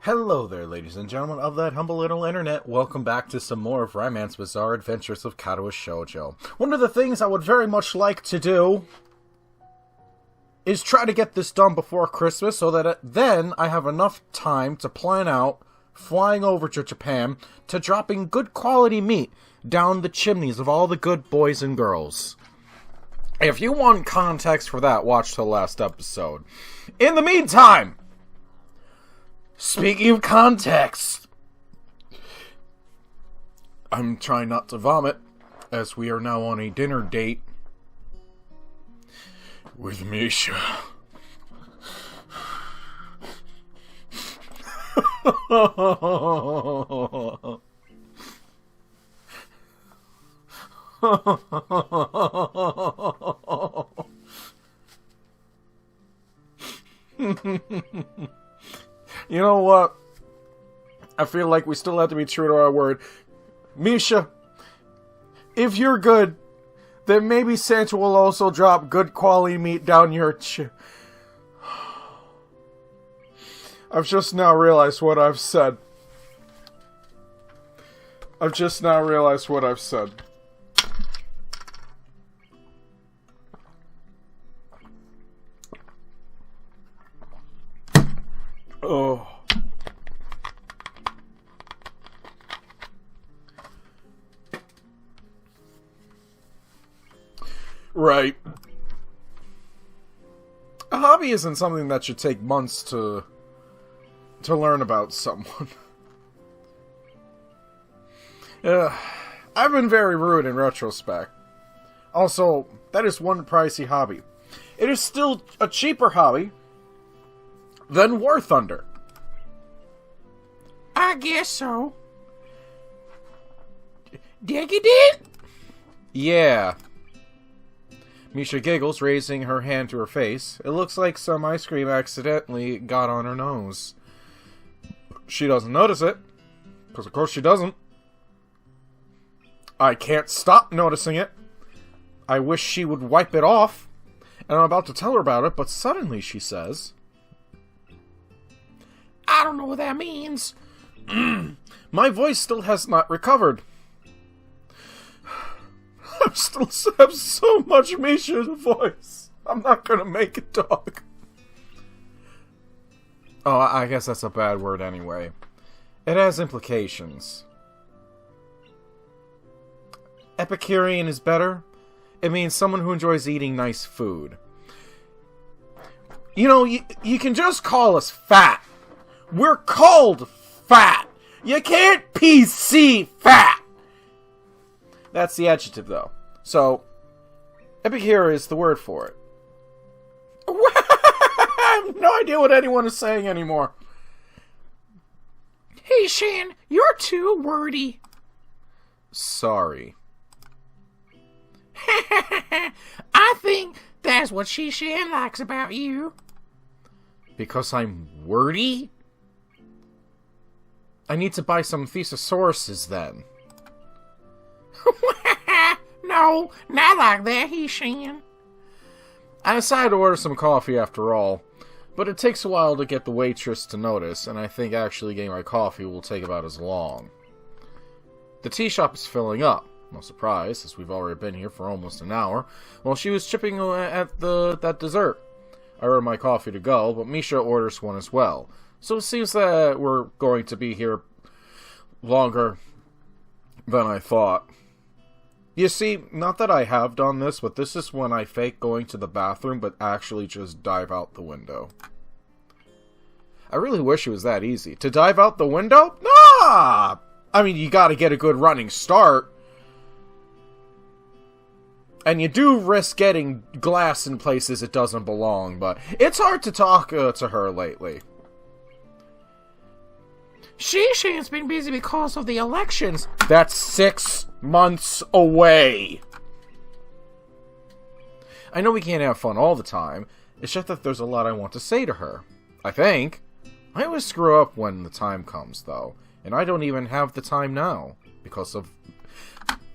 Hello there, ladies and gentlemen of that humble little internet. Welcome back to some more of Romance Bizarre Adventures of Katawa Shoujo. One of the things I would very much like to do is try to get this done before Christmas so that then I have enough time to plan out flying over to Japan to dropping good quality meat down the chimneys of all the good boys and girls. If you want context for that, watch the last episode. In the meantime, speaking of context, I'm trying not to vomit, as we are now on a dinner date with Misha. You know what? I feel like we still have to be true to our word. Misha, if you're good, then maybe Santa will also drop good quality meat down your I've just now realized what I've said. Oh. Right. A hobby isn't something that should take months to learn about someone. I've been very rude in retrospect. Also, that is one pricey hobby. It is still a cheaper hobby than War Thunder. I guess so. Diggy dig? Yeah. Misha giggles, raising her hand to her face. It looks like some ice cream accidentally got on her nose. She doesn't notice it, because of course she doesn't. I can't stop noticing it. I wish she would wipe it off. And I'm about to tell her about it, but suddenly she says, I don't know what that means. My voice still has not recovered. I still have so much Misha's voice. I'm not gonna make it talk. Oh, I guess that's a bad word anyway. It has implications. Epicurean is better. It means someone who enjoys eating nice food. You know, you can just call us fat. We're called fat. You can't PC fat. That's the adjective, though. So, epicure is the word for it. I have no idea what anyone is saying anymore. Hey, Shan, you're too wordy. Sorry. I think that's what Shan likes about you. Because I'm wordy? I need to buy some thesauruses then. No, not like that, Shan. I decided to order some coffee after all, but it takes a while to get the waitress to notice, and I think actually getting my coffee will take about as long. The tea shop is filling up. No surprise, as we've already been here for almost an hour, while she was chipping at that dessert. I ordered my coffee to go, but Misha orders one as well. So it seems that we're going to be here longer than I thought. You see, not that I have done this, but this is when I fake going to the bathroom, but actually just dive out the window. I really wish it was that easy. To dive out the window? Nah! I mean, you gotta get a good running start. And you do risk getting glass in places it doesn't belong, but it's hard to talk to her lately. Shan's been busy because of the elections. That's 6 months away. I know we can't have fun all the time. It's just that there's a lot I want to say to her. I think. I always screw up when the time comes, though. And I don't even have the time now. Because of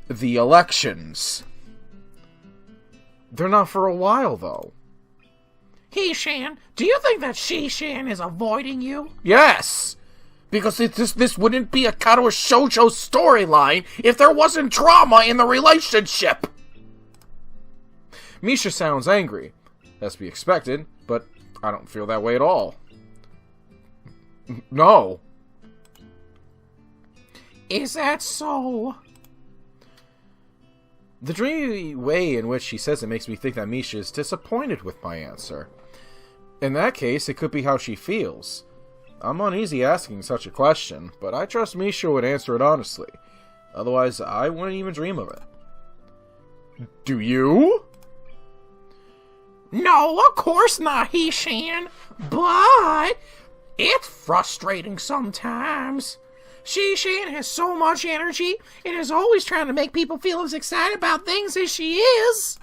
the elections. They're not for a while, though. He-Shan, do you think that She-Shan is avoiding you? Yes! Because this wouldn't be a Katawa Shoujo storyline if there wasn't drama in the relationship. Misha sounds angry. That's to be expected, but I don't feel that way at all. No. Is that so? The dreamy way in which she says it makes me think that Misha is disappointed with my answer. In that case, it could be how she feels. I'm uneasy asking such a question, but I trust Misha would answer it honestly. Otherwise, I wouldn't even dream of it. Do you? No, of course not, He-Shan. But it's frustrating sometimes. She-Shan has so much energy and is always trying to make people feel as excited about things as she is.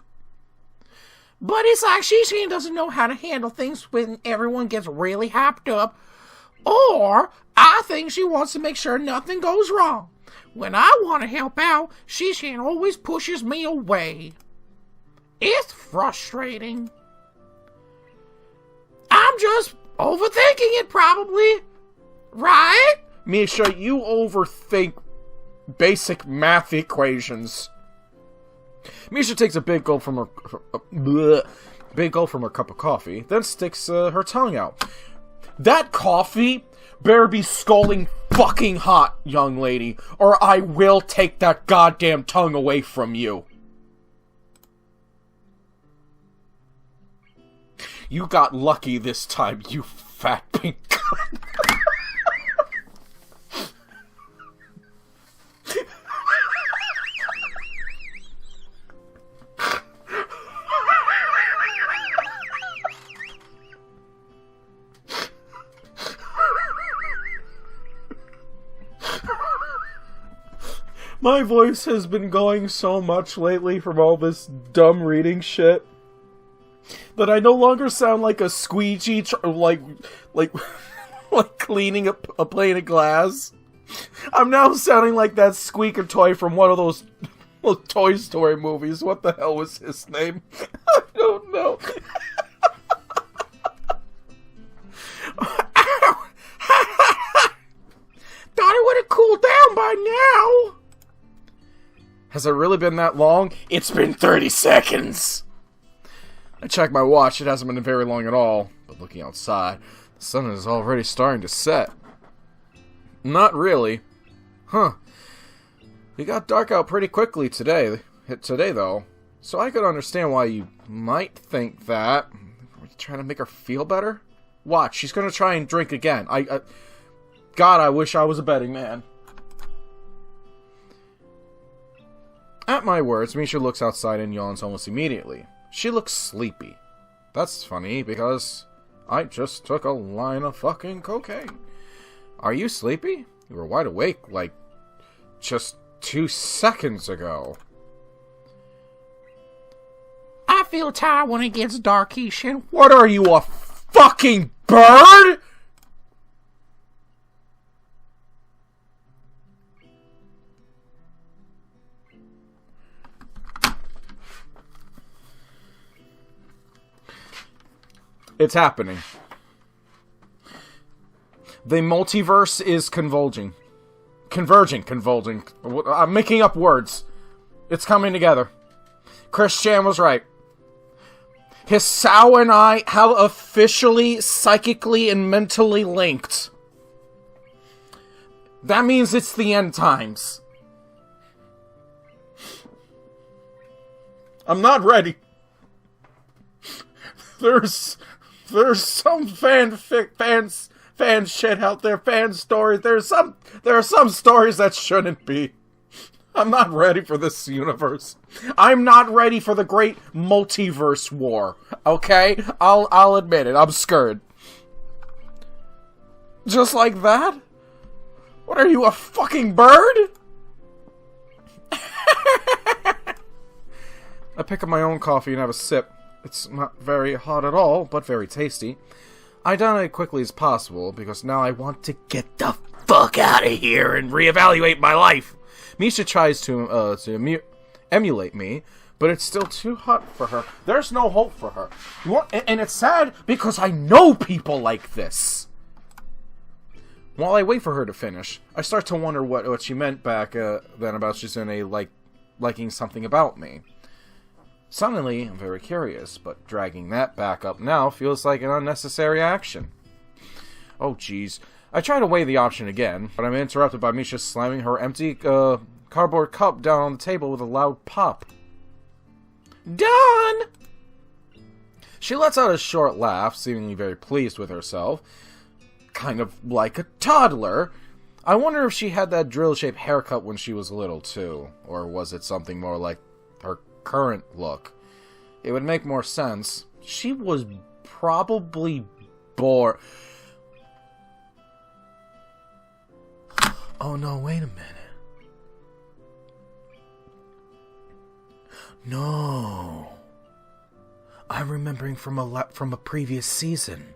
But it's like She-Shan doesn't know how to handle things when everyone gets really hyped up. Or I think she wants to make sure nothing goes wrong. When I want to help out, She-Shan always pushes me away. It's frustrating. I'm just overthinking it, probably. Right? Misha, you overthink basic math equations. Misha takes a big gulp from her cup of coffee, then sticks her tongue out. That coffee better be scalding fucking hot, young lady, or I will take that goddamn tongue away from you. You got lucky this time, you fat pink cunt. My voice has been going so much lately from all this dumb reading shit that I no longer sound like a squeegee, like cleaning a plate of glass. I'm now sounding like that squeaker toy from one of those Toy Story movies. What the hell was his name? I don't know. Thought it would have cooled down by now. Has it really been that long? It's been 30 seconds! I checked my watch, it hasn't been very long at all. But looking outside, the sun is already starting to set. Not really. Huh. It got dark out pretty quickly today though. So I could understand why you might think that. Are you trying to make her feel better? Watch, she's gonna try and drink again. God, I wish I was a betting man. At my words, Misha looks outside and yawns almost immediately. She looks sleepy. That's funny, because I just took a line of fucking cocaine. Are you sleepy? You were wide awake, like, just 2 seconds ago. I feel tired when it gets dark, He-Shan. What are you, a fucking bird? It's happening. The multiverse is converging. I'm making up words. It's coming together. Chris-chan was right. Hisao and I have officially, psychically, and mentally linked. That means it's the end times. I'm not ready. There's some fan shit out there, fan stories. There are some stories that shouldn't be. I'm not ready for this universe. I'm not ready for the great multiverse war. Okay? I'll admit it. I'm scared. Just like that? What are you, a fucking bird? I pick up my own coffee and have a sip. It's not very hot at all, but very tasty. I down it as quickly as possible, because now I want to get the fuck out of here and reevaluate my life. Misha tries to emulate me, but it's still too hot for her. There's no hope for her. And it's sad, because I know people like this. While I wait for her to finish, I start to wonder what she meant back then about Shizune liking something about me. Suddenly, I'm very curious, but dragging that back up now feels like an unnecessary action. Oh jeez. I try to weigh the option again, but I'm interrupted by Misha slamming her empty cardboard cup down on the table with a loud pop. Done! She lets out a short laugh, seemingly very pleased with herself. Kind of like a toddler. I wonder if she had that drill-shaped haircut when she was little, too. Or was it something more like her current look? It would make more sense. She was probably bored. Oh no, wait a minute. No. I'm remembering from a previous season.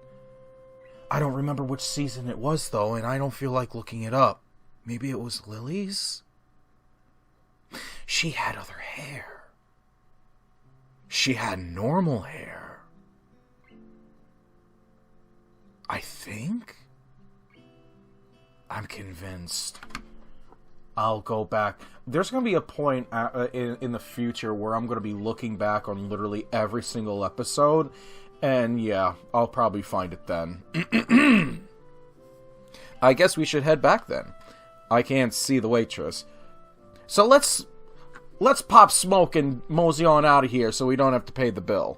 I don't remember which season it was, though, and I don't feel like looking it up. Maybe it was Lily's? She had other hair. She had normal hair. I think? I'm convinced. I'll go back. There's going to be a point in the future where I'm going to be looking back on literally every single episode. And yeah, I'll probably find it then. I guess we should head back then. I can't see the waitress. So let's pop smoke and mosey on out of here so we don't have to pay the bill.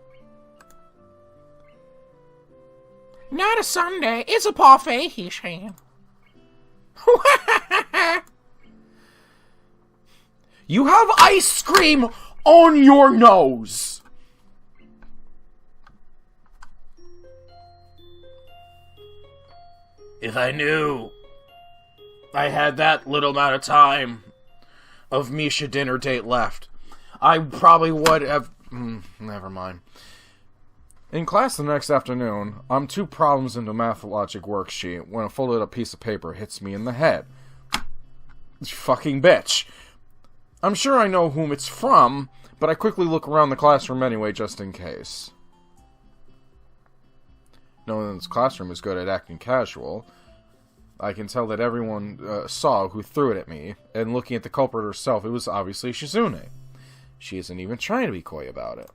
Not a Sunday. It's a parfait, Hishan. You have ice cream on your nose! If I knew I had that little amount of time of Misha dinner date left, I probably would have... never mind. In class the next afternoon, I'm 2 problems into a math logic worksheet when a folded up piece of paper hits me in the head. Fucking bitch. I'm sure I know whom it's from, but I quickly look around the classroom anyway, just in case. No one in this classroom is good at acting casual. I can tell that everyone saw who threw it at me, and looking at the culprit herself, it was obviously Shizune. She isn't even trying to be coy about it.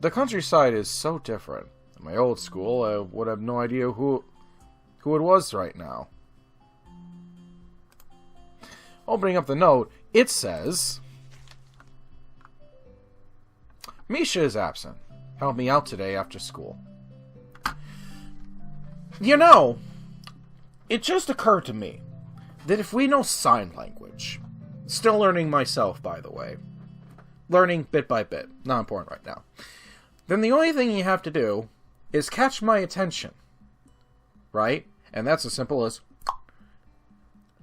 The countryside is so different. In my old school, I would have no idea who it was right now. Opening up the note, it says, Misha is absent. Help me out today after school. You know, it just occurred to me that if we know sign language, still learning myself, by the way, learning bit by bit, not important right now, then the only thing you have to do is catch my attention, right? And that's as simple as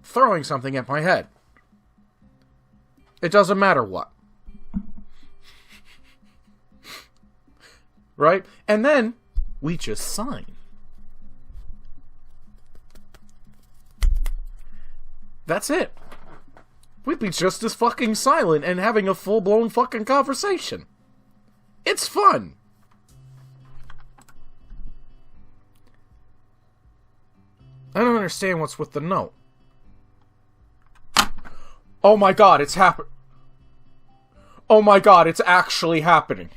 throwing something at my head. It doesn't matter what. Right? And then we just sign. That's it. We'd be just as fucking silent and having a full-blown fucking conversation. It's fun. I don't understand what's with the note. Oh my god, it's happening. Oh my god, it's actually happening.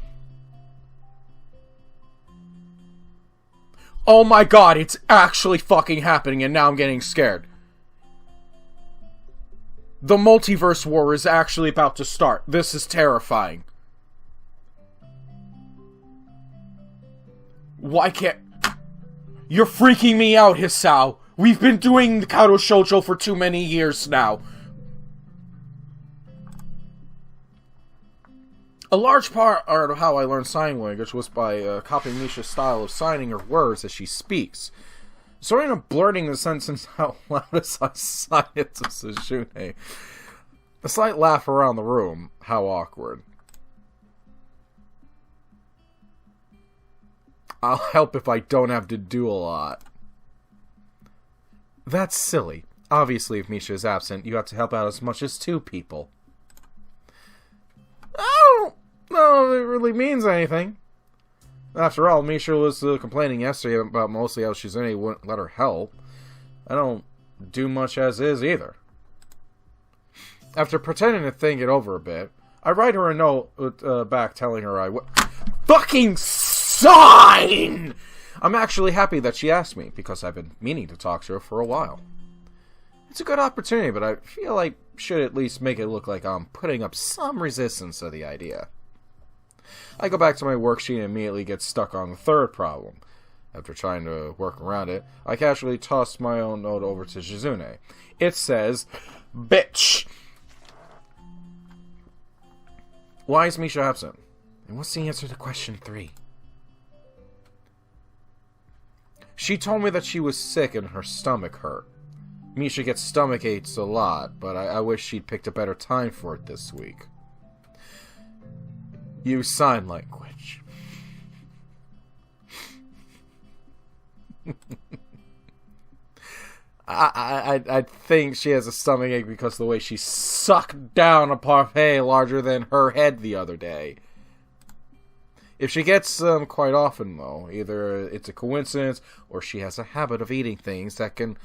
Oh my god, it's actually fucking happening, and now I'm getting scared. The multiverse war is actually about to start. This is terrifying. Why can't... You're freaking me out, Hisao. We've been doing the Kato Shoujo for too many years now. A large part of how I learned sign language was by copying Misha's style of signing her words as she speaks. So I ended up blurting the sentence out loud as I sign it to Sujune. A slight laugh around the room. How awkward. I'll help if I don't have to do a lot. That's silly. Obviously, if Misha is absent, you have to help out as much as 2 people. I don't know if it really means anything. After all, Misha was complaining yesterday about mostly how Shizune wouldn't let her help. I don't do much as is either. After pretending to think it over a bit, I write her a note back telling her I fucking sign! I'm actually happy that she asked me, because I've been meaning to talk to her for a while. It's a good opportunity, but I feel I should at least make it look like I'm putting up some resistance to the idea. I go back to my worksheet and immediately get stuck on the third problem. After trying to work around it, I casually toss my own note over to Shizune. It says, "Bitch!" Why is Misha absent? And what's the answer to question 3? She told me that she was sick and her stomach hurt. Misha gets stomach aches a lot, but I wish she'd picked a better time for it this week. Use sign language. I think she has a stomach ache because of the way she sucked down a parfait larger than her head the other day. If she gets them quite often, though, either it's a coincidence or she has a habit of eating things that can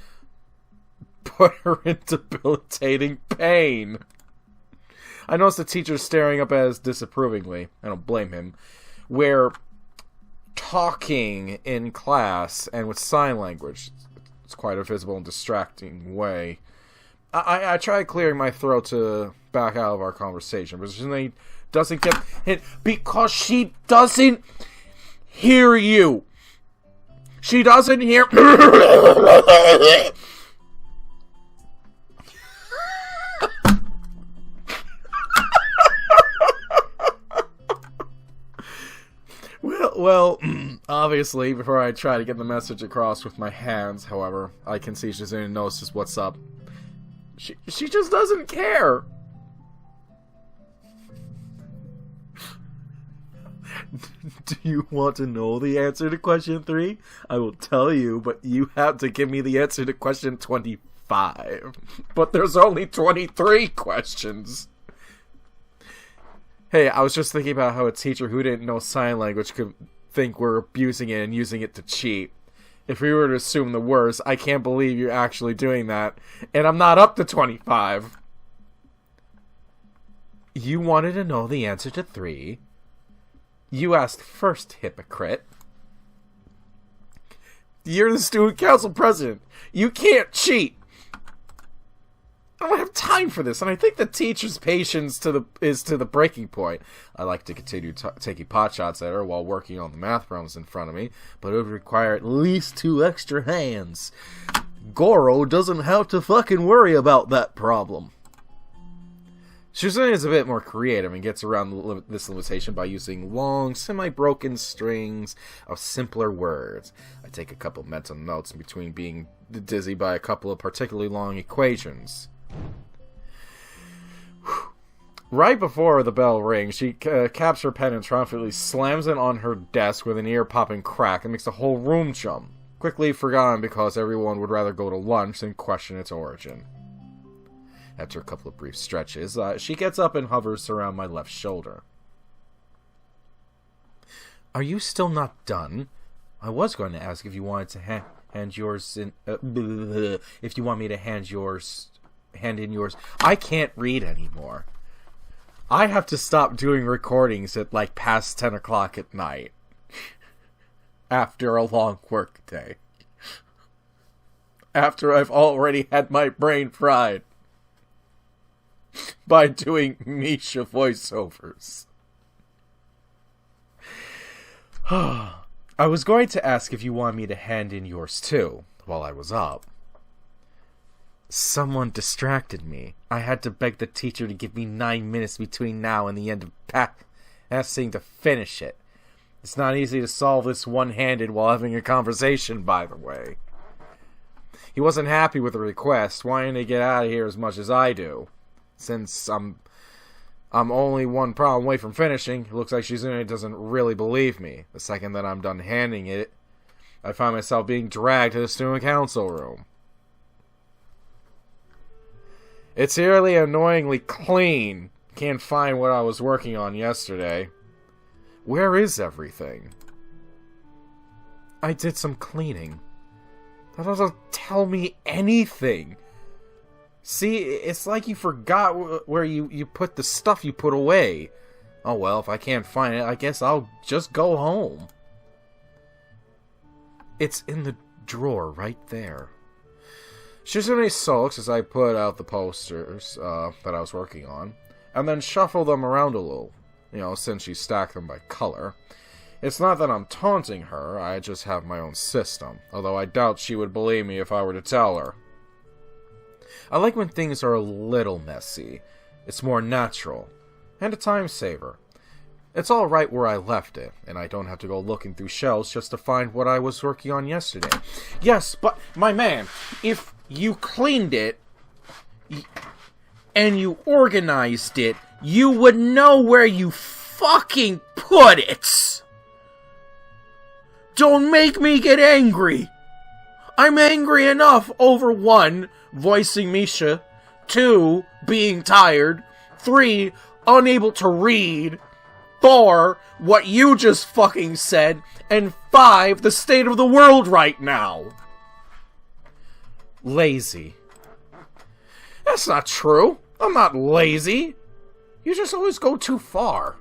put her in debilitating pain. I notice the teacher staring up at us disapprovingly. I don't blame him. We're talking in class and with sign language. It's quite a visible and distracting way. I try clearing my throat to back out of our conversation, but she doesn't get hit because she doesn't hear you. She doesn't hear. Well, obviously, before I try to get the message across with my hands, however, I can see Shizune notices what's up. She just doesn't care. Do you want to know the answer to question 3? I will tell you, but you have to give me the answer to question 25. But there's only 23 questions. Hey, I was just thinking about how a teacher who didn't know sign language could think we're abusing it and using it to cheat. If we were to assume the worst, I can't believe you're actually doing that, and I'm not up to 25. You wanted to know the answer to 3? You asked first, hypocrite. You're the student council president. You can't cheat. I don't have time for this, and I think the teacher's patience is to the breaking point. I like to continue taking potshots at her while working on the math problems in front of me, but it would require at least 2 extra hands. Goro doesn't have to fucking worry about that problem. Shizune is a bit more creative and gets around this limitation by using long, semi-broken strings of simpler words. I take a couple mental notes in between being dizzy by a couple of particularly long equations. Right before the bell rings, she caps her pen and triumphantly slams it on her desk with an ear-popping crack that makes the whole room jump. Quickly forgotten because everyone would rather go to lunch than question its origin. After a couple of brief stretches, she gets up and hovers around my left shoulder. Are you still not done? I was going to ask if you wanted to hand yours in... if you want me to hand in yours. I can't read anymore. I have to stop doing recordings at like past 10 o'clock at night. After a long work day. After I've already had my brain fried. By doing Misha voiceovers. I was going to ask if you want me to hand in yours too, while I was up. Someone distracted me. I had to beg the teacher to give me 9 minutes between now and the end of passing to finish it. It's not easy to solve this one-handed while having a conversation, by the way. He wasn't happy with the request, wanting to get out of here as much as I do. Since I'm only one problem away from finishing, it looks like Shizune doesn't really believe me. The second that I'm done handing it, I find myself being dragged to the student council room. It's eerily annoyingly clean. Can't find what I was working on yesterday. Where is everything? I did some cleaning. That doesn't tell me anything. See, it's like you forgot where you put the stuff you put away. Oh well, if I can't find it, I guess I'll just go home. It's in the drawer right there. Shizune sulks as I put out the posters that I was working on, and then shuffle them around a little, since she stacked them by color. It's not that I'm taunting her, I just have my own system, although I doubt she would believe me if I were to tell her. I like when things are a little messy. It's more natural, and a time saver. It's all right where I left it, and I don't have to go looking through shelves just to find what I was working on yesterday. Yes, but, my man, if you cleaned it, and you organized it, you would know where you fucking put it! Don't make me get angry! I'm angry enough over 1, voicing Misha, 2, being tired, 3, unable to read, 4, what you just fucking said, and 5, the state of the world right now. Lazy. That's not true. I'm not lazy. You just always go too far.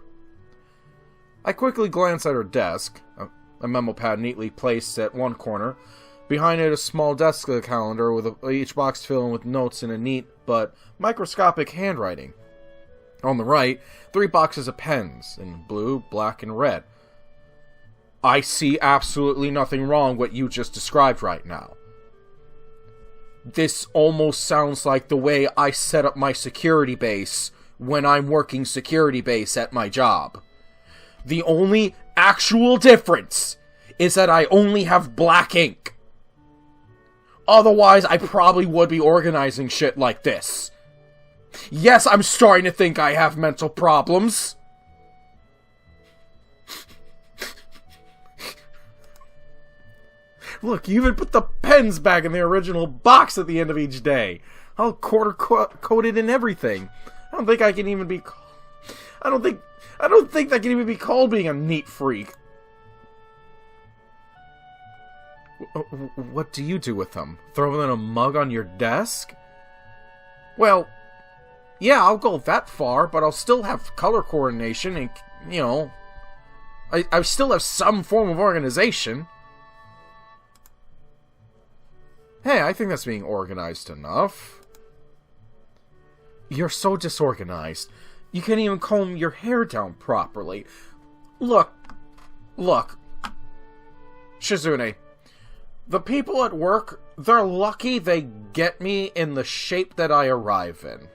I quickly glance at her desk, a memo pad neatly placed at one corner. Behind it, a small desk calendar with each box filled with notes in a neat but microscopic handwriting. On the right, 3 boxes of pens in blue, black, and red. I see absolutely nothing wrong with what you just described right now. This almost sounds like the way I set up my security base when I'm working security base at my job. The only actual difference is that I only have black ink. Otherwise, I probably would be organizing shit like this. Yes, I'm starting to think I have mental problems. Look, you even put the pens back in the original box at the end of each day. All quarter-coded and everything. I don't think that can even be called being a neat freak. What do you do with them? Throw them in a mug on your desk? Well, yeah, I'll go that far, but I'll still have color coordination and, I still have some form of organization. Hey, I think that's being organized enough. You're so disorganized. You can't even comb your hair down properly. Look. Shizune. The people at work, they're lucky they get me in the shape that I arrive in.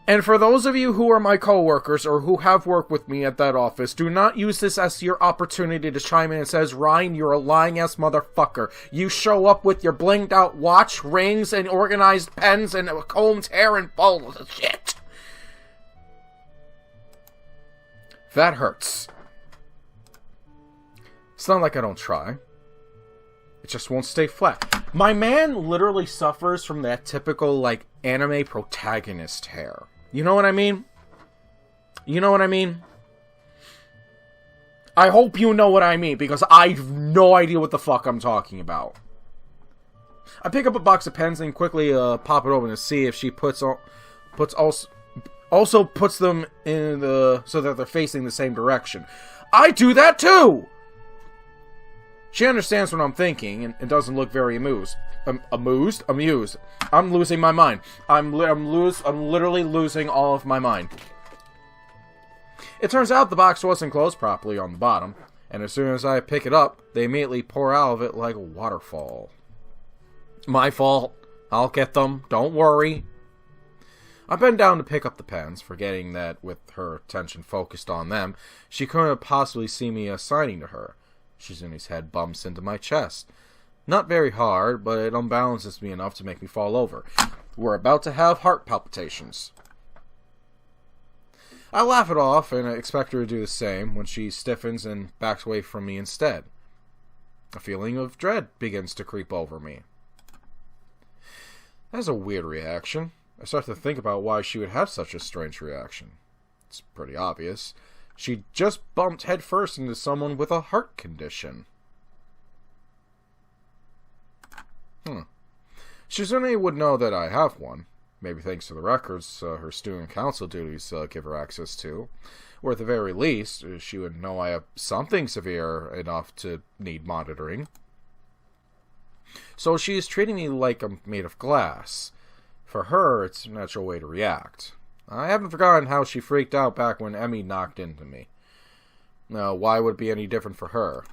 And for those of you who are my coworkers or who have worked with me at that office, do not use this as your opportunity to chime in and says, Ryan, you're a lying-ass motherfucker. You show up with your blinged-out watch, rings, and organized pens, and combed hair and bullshit. That hurts. It's not like I don't try. It just won't stay flat. My man literally suffers from that typical, anime protagonist hair. You know what I mean? I hope you know what I mean, because I have no idea what the fuck I'm talking about. I pick up a box of pens and quickly pop it open to see if she puts them in so that they're facing the same direction. I do that too! She understands what I'm thinking and doesn't look very amused. Amused? I'm losing my mind. I'm literally losing all of my mind. It turns out the box wasn't closed properly on the bottom, and as soon as I pick it up, they immediately pour out of it like a waterfall. My fault. I'll get them. Don't worry. I bend down to pick up the pens, forgetting that with her attention focused on them, she couldn't possibly see me assigning to her. Shizune's head bumps into my chest. Not very hard, but it unbalances me enough to make me fall over. We're about to have heart palpitations. I laugh it off and expect her to do the same when she stiffens and backs away from me instead. A feeling of dread begins to creep over me. That's a weird reaction. I start to think about why she would have such a strange reaction. It's pretty obvious. She just bumped headfirst into someone with a heart condition. Shizune would know that I have one. Maybe thanks to the records her student council duties give her access to. Or at the very least, she would know I have something severe enough to need monitoring. So she is treating me like I'm made of glass. For her, it's a natural way to react. I haven't forgotten how she freaked out back when Emmy knocked into me. Now, why would it be any different for her?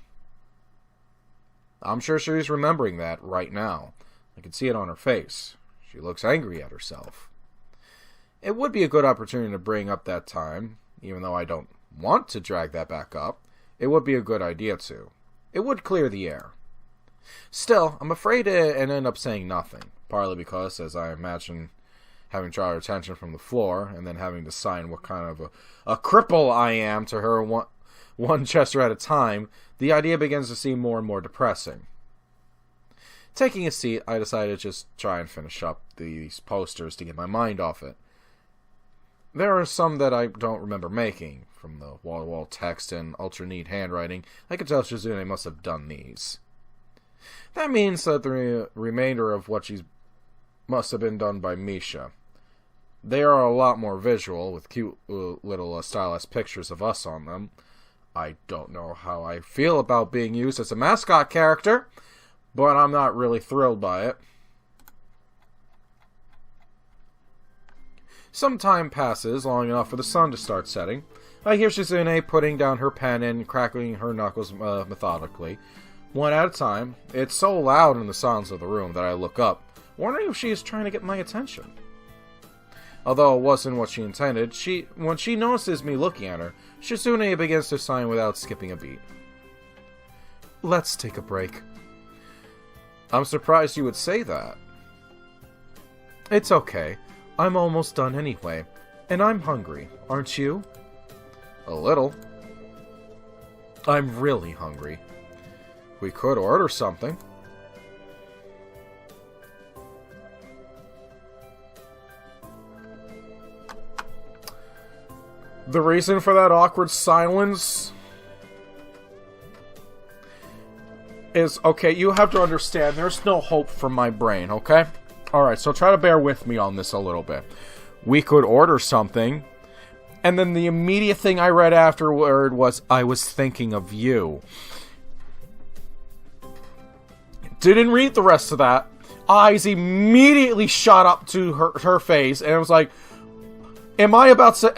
I'm sure she's remembering that right now. I can see it on her face. She looks angry at herself. It would be a good opportunity to bring up that time, even though I don't want to drag that back up. It would be a good idea to. It would clear the air. Still, I'm afraid to end up saying nothing, partly because, as I imagine, having drawn her attention from the floor, and then having to sign what kind of a cripple I am to her one gesture at a time, the idea begins to seem more and more depressing. Taking a seat, I decided to just try and finish up these posters to get my mind off it. There are some that I don't remember making, from the wall-to-wall text and ultra-neat handwriting. I could tell Shizune must have done these. That means that the remainder of what she must have been done by Misha. They are a lot more visual, with cute little stylized pictures of us on them. I don't know how I feel about being used as a mascot character, but I'm not really thrilled by it. Some time passes, long enough for the sun to start setting. I hear Shizune putting down her pen and cracking her knuckles methodically. One at a time. It's so loud in the silence of the room that I look up, wondering if she is trying to get my attention. Although it wasn't what she intended, when she notices me looking at her, Shizune begins to sign without skipping a beat. Let's take a break. I'm surprised you would say that. It's okay. I'm almost done anyway. And I'm hungry, aren't you? A little. I'm really hungry. We could order something. The reason for that awkward silence is, okay, you have to understand, there's no hope from my brain, okay? Alright, so try to bear with me on this a little bit. We could order something, and then the immediate thing I read afterward was, I was thinking of you. Didn't read the rest of that. Eyes immediately shot up to her face, and it was like, am I about to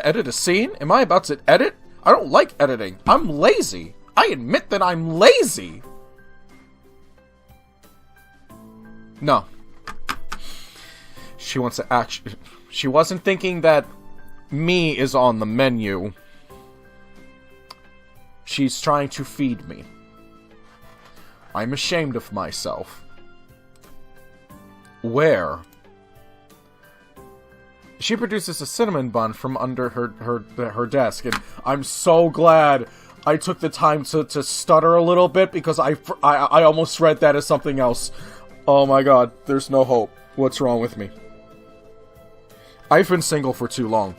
edit a scene? Am I about to edit? I don't like editing. I'm lazy. I admit that I'm lazy. No. She wants to act. She wasn't thinking that me is on the menu. She's trying to feed me. I'm ashamed of myself. Where? She produces a cinnamon bun from under her desk, and I'm so glad I took the time to stutter a little bit, because I almost read that as something else. Oh my god, there's no hope. What's wrong with me? I've been single for too long.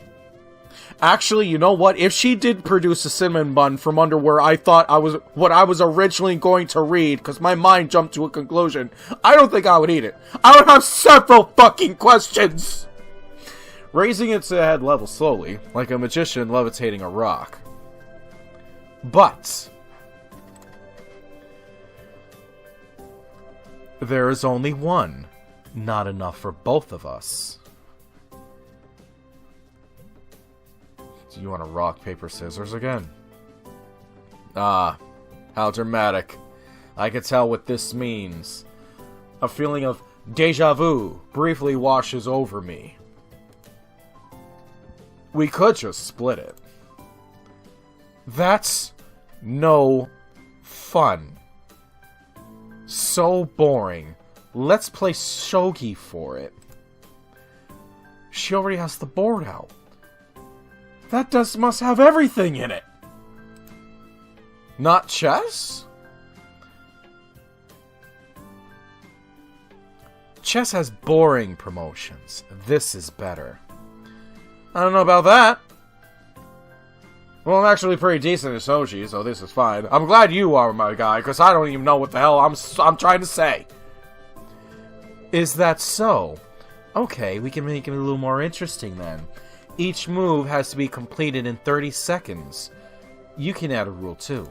Actually, you know what? If she did produce a cinnamon bun from under where I thought what I was originally going to read, because my mind jumped to a conclusion, I don't think I would eat it. I would have several fucking questions! Raising its head level slowly, like a magician levitating a rock. But there is only one. Not enough for both of us. Do you want to rock, paper, scissors again? Ah, how dramatic. I can tell what this means. A feeling of déjà vu briefly washes over me. We could just split it. That's no fun. So boring. Let's play shogi for it. She already has the board out. That must have everything in it. Not chess? Chess has boring promotions. This is better. I don't know about that. Well, I'm actually pretty decent at Shoji, so this is fine. I'm glad you are my guy, because I don't even know what the hell I'm trying to say. Is that so? Okay, we can make it a little more interesting then. Each move has to be completed in 30 seconds. You can add a rule too.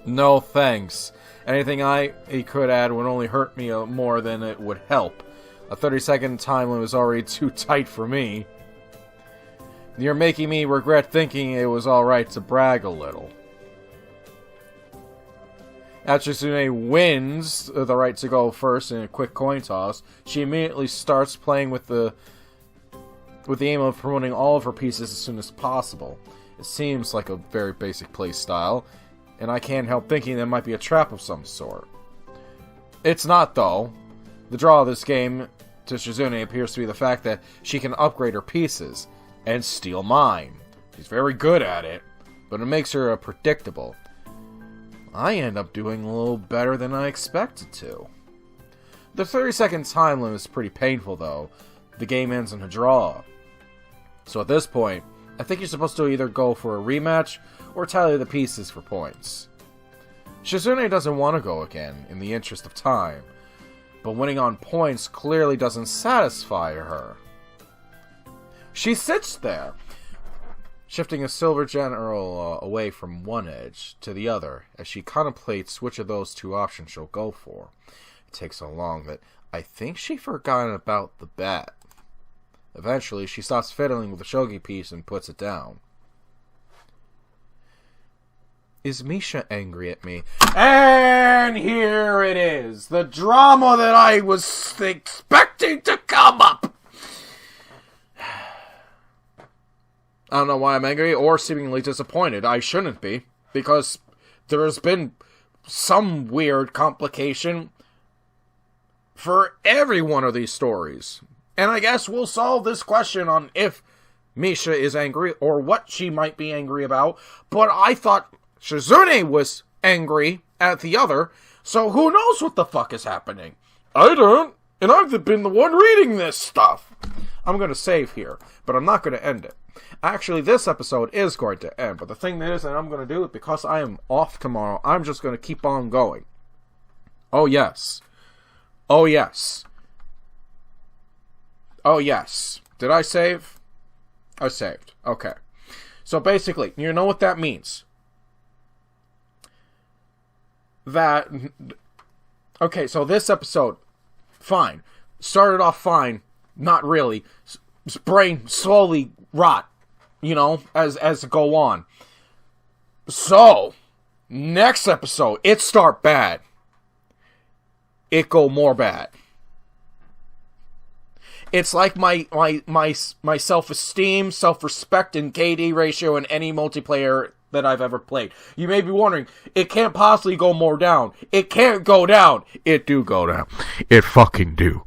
No thanks. Anything he could add would only hurt me more than it would help. A 30-second time limit is already too tight for me. You're making me regret thinking it was alright to brag a little. After Tsune wins the right to go first in a quick coin toss, she immediately starts playing with the aim of promoting all of her pieces as soon as possible. It seems like a very basic play style, and I can't help thinking there might be a trap of some sort. It's not, though. The draw of this game to Shizune appears to be the fact that she can upgrade her pieces and steal mine. She's very good at it, but it makes her predictable. I end up doing a little better than I expected to. The 30-second time limit is pretty painful, though. The game ends in a draw. So at this point, I think you're supposed to either go for a rematch or tally the pieces for points. Shizune doesn't want to go again, in the interest of time, but winning on points clearly doesn't satisfy her. She sits there, shifting a silver general away from one edge to the other as she contemplates which of those two options she'll go for. It takes so long that I think she forgot about the bet. Eventually, she stops fiddling with the shogi piece and puts it down. Is Misha angry at me? And here it is! The drama that I was expecting to come up! I don't know why I'm angry or seemingly disappointed. I shouldn't be, because there has been some weird complication for every one of these stories. And I guess we'll solve this question on if Misha is angry or what she might be angry about. But I thought Shizune was angry at the other, so who knows what the fuck is happening? I don't, and I've been the one reading this stuff. I'm going to save here, but I'm not going to end it. Actually, this episode is going to end, but the thing is that I'm going to do it because I am off tomorrow. I'm just going to keep on going. Oh, yes. Oh, yes. Oh, yes. Did I save? I saved. Okay. So basically, you know what that means? Okay, so this episode, fine. Started off fine. Not really. Brain slowly rot, as go on. So, next episode, it start bad. It go more bad. It's like my self-esteem, self-respect, and KD ratio in any multiplayer that I've ever played. You may be wondering, it can't possibly go more down. It can't go down. It do go down. It fucking do.